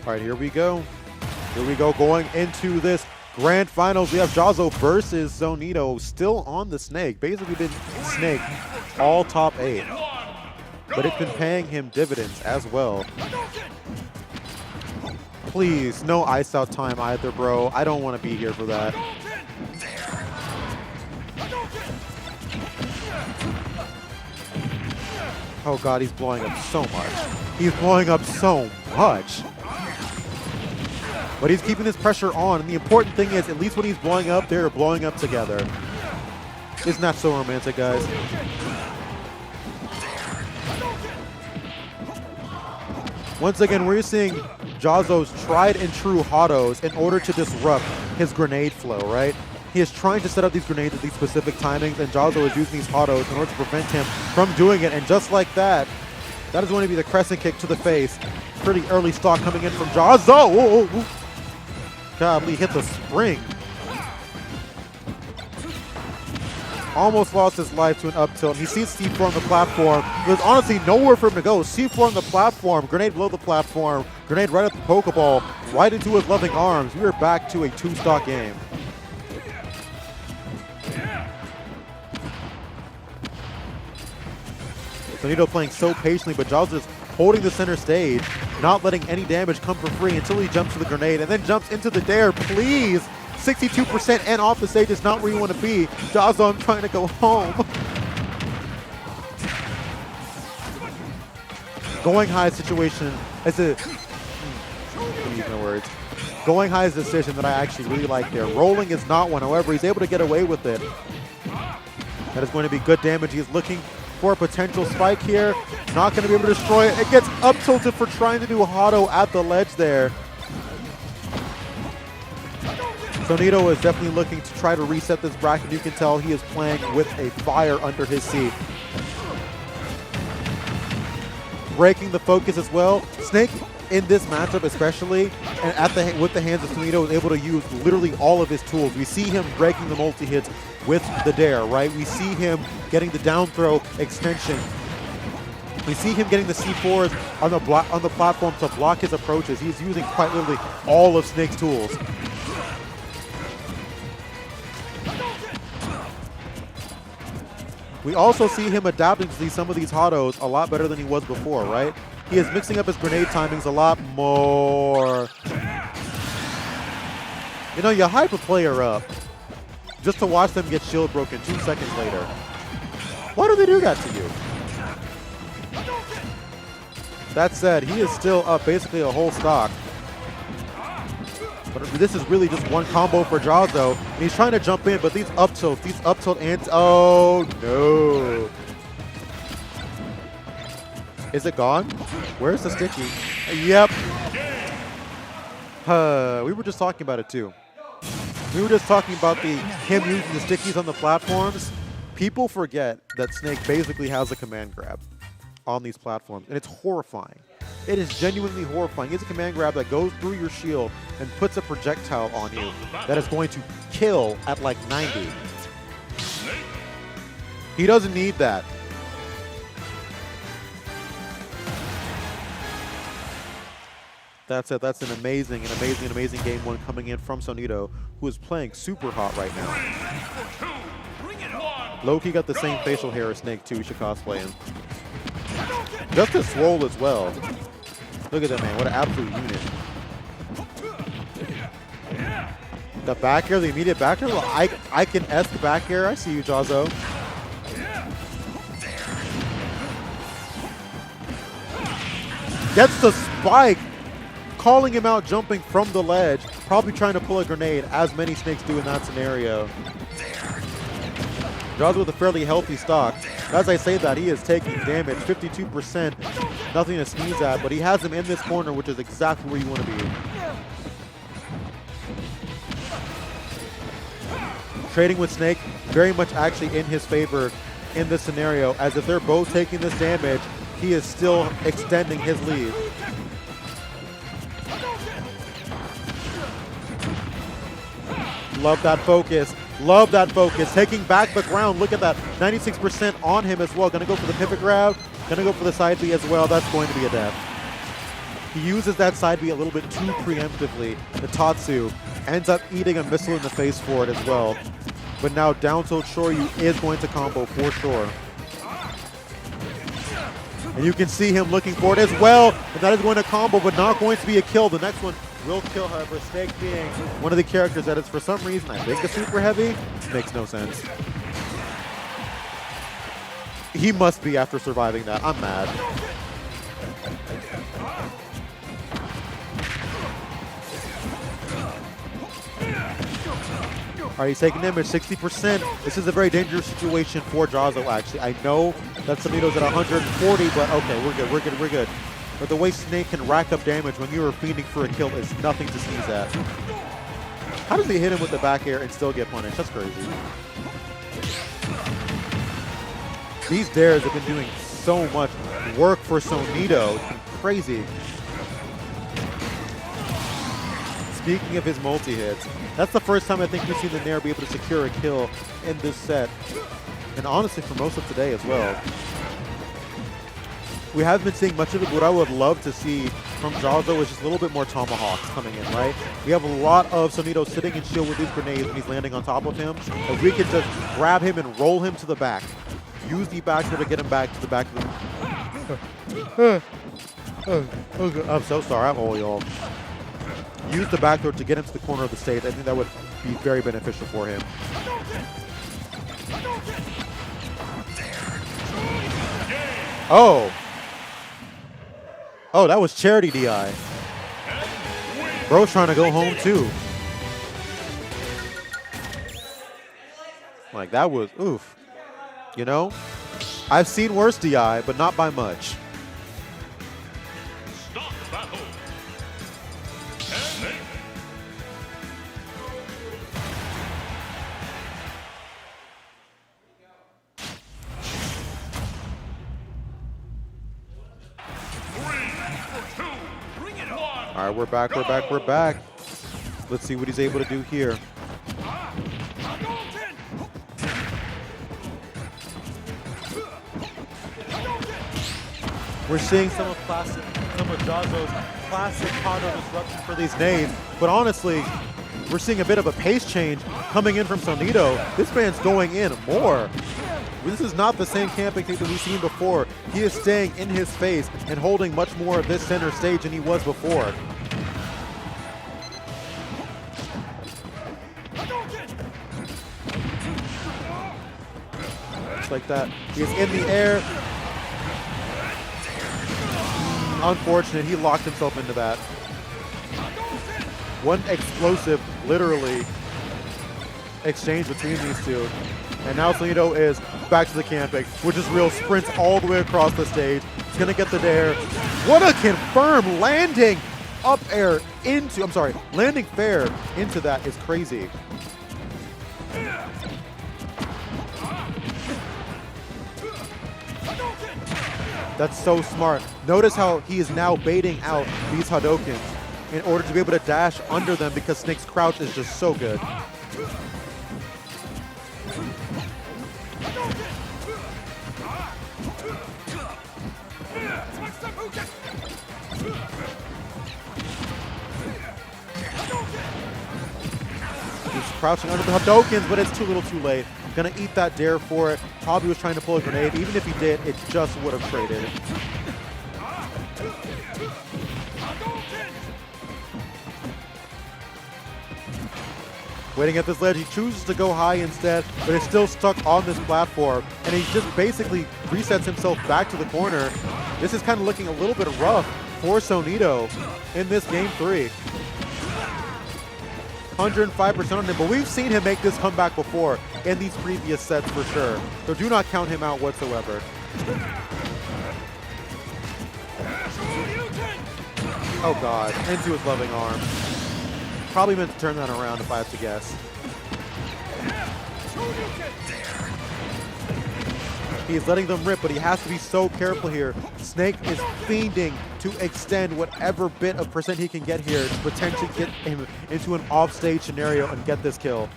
All right, here we go. Here we go, going into this grand finals. We have Jahzz0 versus Sonido, still on the snake. Basically been snake all top 8. But it's been paying him dividends as well. Please, no ice out time either, bro. I don't want to be here for that. Oh god, he's blowing up so much. He's blowing up so much. But he's keeping this pressure on, and the important thing is, at least when he's blowing up, they're blowing up together. Isn't that so romantic, guys? Once again, we're seeing Jahzz0's tried and true autos in order to disrupt his grenade flow, right? He is trying to set up these grenades at these specific timings, and Jahzz0 is using these autos in order to prevent him from doing it. And just like that, that is going to be the crescent kick to the face. Pretty early stock coming in from Jahzz0. God, he hit the spring. Almost lost his life to an up tilt. He sees C4 on the platform. There's honestly nowhere for him to go. C4 on the platform, grenade below the platform, grenade right at the Pokeball, right into his loving arms. We are back to a 2-stock game. Sonido playing so patiently, but Jahzz0 is holding the center stage, not letting any damage come for free until he jumps to the grenade and then jumps into the dare. Please! 62% and off the stage is not where you want to be. Jahzz0, I'm trying to go home. Going high situation is a... use my words. Going high is a decision that I actually really like there. Rolling is not one. However, he's able to get away with it. That is going to be good damage. He's looking for a potential spike here. Not going to be able to destroy it. It gets up tilted for trying to do a auto at the ledge there. Sonido is definitely looking to try to reset this bracket. You can tell he is playing with a fire under his seat. Breaking the focus as well. Snake in this matchup especially, and with the hands of Sonido, is able to use literally all of his tools. We see him breaking the multi-hits with the dare, right? We see him getting the down throw extension. We see him getting the C4s on the platform to block his approaches. He's using quite literally all of Snake's tools. We also see him adapting to some of these autos a lot better than he was before, right? He is mixing up his grenade timings a lot more. You know, you hype a player up just to watch them get shield broken 2 seconds later. Why do they do that to you? That said, he is still up basically a whole stock. But this is really just one combo for Jahzz0, and he's trying to jump in, but these up tilt and oh no. Is it gone? Where's the sticky? Yep. We were just talking about it too. We were just talking about him using the stickies on the platforms. People forget that Snake basically has a command grab on these platforms, and it's horrifying. It is genuinely horrifying. It's a command grab that goes through your shield and puts a projectile on you that is going to kill at like 90. He doesn't need that. That's it. That's an amazing game one coming in from Sonido, who is playing super hot right now. Loki got the same facial hair as Snake too. You should cosplay him. Just as swole as well. Look at that man, what an absolute unit. The back air, the immediate back air, I can-esque back air. I see you, Jahzz0. Gets the spike, calling him out, jumping from the ledge, probably trying to pull a grenade, as many Snakes do in that scenario. Jahzz0 with a fairly healthy stock. As I say that, he is taking damage, 52%, nothing to sneeze at, but he has him in this corner, which is exactly where you want to be. Trading with Snake, very much actually in his favor in this scenario, as if they're both taking this damage, he is still extending his lead. Love that focus. Love that focus. Taking back the ground. Look at that. 96% on him as well. Going to go for the pivot grab. Going to go for the side B as well. That's going to be a death. He uses that side B a little bit too preemptively. The Tatsu ends up eating a missile in the face for it as well. But now down tilt Shoryu is going to combo for sure. And you can see him looking for it as well. And that is going to combo, but not going to be a kill. The next one will kill, however. Snake being one of the characters that is, for some reason, I think a super heavy. Makes no sense. He must be after surviving that. I'm mad. All right, he's taking damage, 60%. This is a very dangerous situation for Jahzz0, actually. I know that Sonido's at 140, but okay, we're good. But the way Snake can rack up damage when you are fiending for a kill is nothing to sneeze at. How does he hit him with the back air and still get punished? That's crazy. These dares have been doing so much work for Sonido. It's been crazy. Speaking of his multi-hits, that's the first time I think we've seen the Nair be able to secure a kill in this set. And honestly, for most of today as well. We haven't been seeing much of it, but what I would love to see from Jahzz0 is just a little bit more tomahawks coming in, right? We have a lot of Sonido sitting in shield with these grenades when he's landing on top of him. If we can just grab him and roll him to the back. Use the back to get him back to the back of the... I'm so sorry, I'm all y'all. Use the backdoor to get him to the corner of the stage. I think that would be very beneficial for him. Oh. Oh, that was charity DI. Bro's trying to go home too. Like, that was, oof. You know? I've seen worse DI, but not by much. All right, we're back. Let's see what he's able to do here. We're seeing some of Jahzz0's classic auto disruption for these names, but honestly, we're seeing a bit of a pace change coming in from Sonido. This man's going in more. This is not the same camping thing that we've seen before. He is staying in his face and holding much more of this center stage than he was before. Just like that. He is in the air. Unfortunate, he locked himself into that. One explosive, literally, exchange between these two. And now Sonido is back to the camping, which is real, sprints all the way across the stage. He's gonna get the dare. What a confirmed landing up air into, I'm sorry, landing fair into that is crazy. That's so smart. Notice how he is now baiting out these Hadokens in order to be able to dash under them because Snake's crouch is just so good. He's crouching under the Hadokens, but it's too little too late. Gonna eat that dare for it. Probably was trying to pull a grenade. Even if he did, it just would have traded. Waiting at this ledge, he chooses to go high instead, but is still stuck on this platform. And he just basically resets himself back to the corner. This is kind of looking a little bit rough for Sonido in this game 3. 105% on him, but we've seen him make this comeback before in these previous sets for sure. So do not count him out whatsoever. Oh God, into his loving arm. Probably meant to turn that around if I have to guess. He is letting them rip, but he has to be so careful here. Snake is fiending to extend whatever bit of percent he can get here to potentially get him into an offstage scenario and get this kill.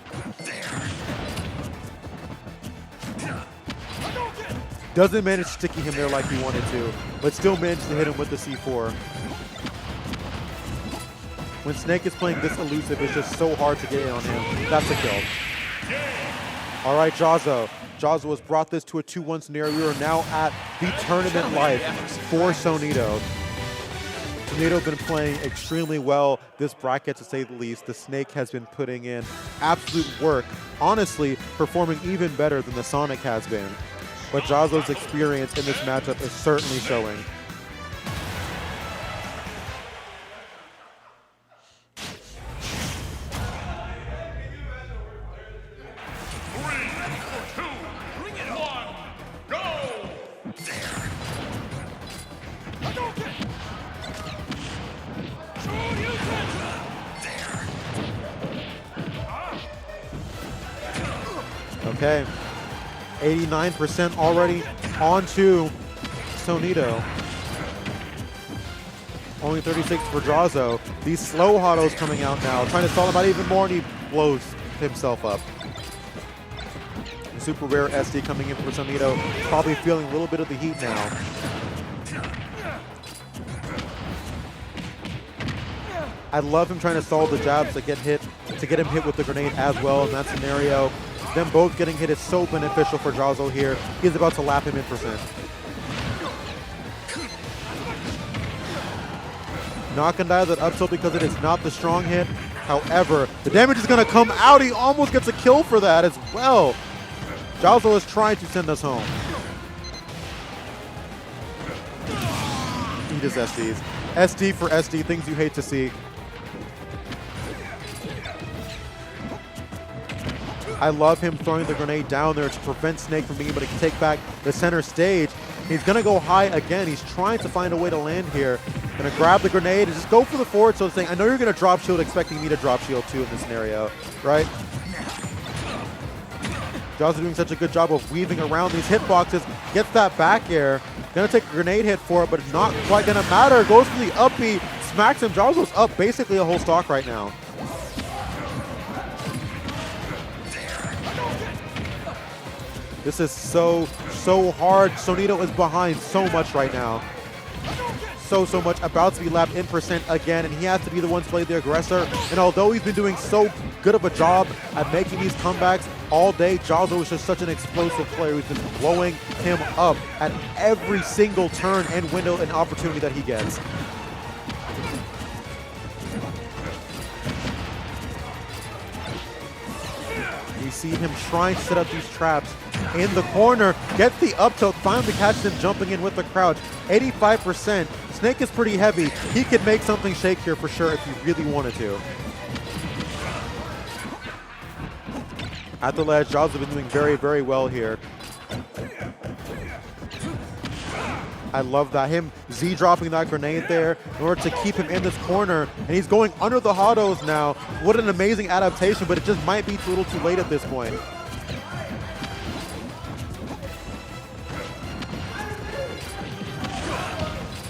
Doesn't manage sticky him there like he wanted to, but still manages to hit him with the C4. When Snake is playing this elusive, it's just so hard to get in on him. That's a kill. All right, Jahzz0. Jahzz0 has brought this to a 2-1 scenario. We are now at the tournament life for Sonido. Sonido been playing extremely well this bracket, to say the least. The Snake has been putting in absolute work, honestly performing even better than the Sonic has been. But Jahzz0's experience in this matchup is certainly showing. Okay, 89% already onto Sonido. Only 36 for Jahzz0. These slow autos coming out now, trying to stall him out even more, and he blows himself up. Super rare SD coming in for Sonido, probably feeling a little bit of the heat now. I love him trying to stall the jabs to get him hit with the grenade as well in that scenario. Them both getting hit is so beneficial for Jahzz0 here. He's about to lap him in percent. Not gonna die that up tilt because it is not the strong hit. However, the damage is gonna come out. He almost gets a kill for that as well. Jahzz0 is trying to send us home. Eat his SDs. SD for SD, things you hate to see. I love him throwing the grenade down there to prevent Snake from being able to take back the center stage. He's going to go high again. He's trying to find a way to land here. Going to grab the grenade and just go for the forward. So saying, I know you're going to drop shield, expecting me to drop shield too in this scenario, right? Jahzz0 doing such a good job of weaving around these hitboxes. Gets that back air. Going to take a grenade hit for it, but it's not quite going to matter. Goes for the up B, smacks him. Jahzz0's up basically a whole stock right now. This is so hard. Sonido is behind so much right now. So much. About to be lapped in percent again, and he has to be the one to play the aggressor. And although he's been doing so good of a job at making these comebacks all day, Jahzz0 is just such an explosive player who's been blowing him up at every single turn and window and opportunity that he gets. We see him trying to set up these traps in the corner, gets the up tilt, finally catches him jumping in with the crouch. 85%. Snake is pretty heavy. He could make something shake here for sure if he really wanted to. At the ledge, Jahzz0 has been doing very well here. I love that. Him Z dropping that grenade there in order to keep him in this corner. And he's going under the autos now. What an amazing adaptation, but it just might be a little too late at this point.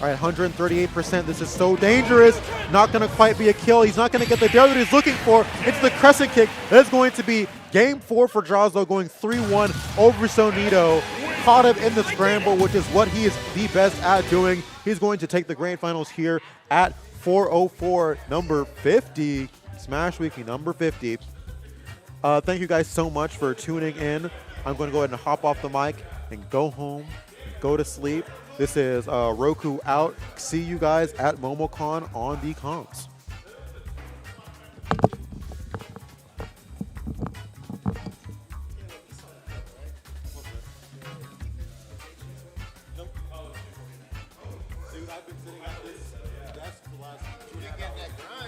All right, 138%. This is so dangerous. Not going to quite be a kill. He's not going to get the dare that he's looking for. It's the crescent kick. That is going to be game 4 for Jahzz0, going 3-1 over Sonido. Caught him in the scramble, which is what he is the best at doing. He's going to take the grand finals here at 404, number 50. Smash Weekly, number 50. Thank you guys so much for tuning in. I'm going to go ahead and hop off the mic and go home, go to sleep. This is Roku out. See you guys at MomoCon on the comps. Dude, I've been sitting at this desk for the last 2.5 hours.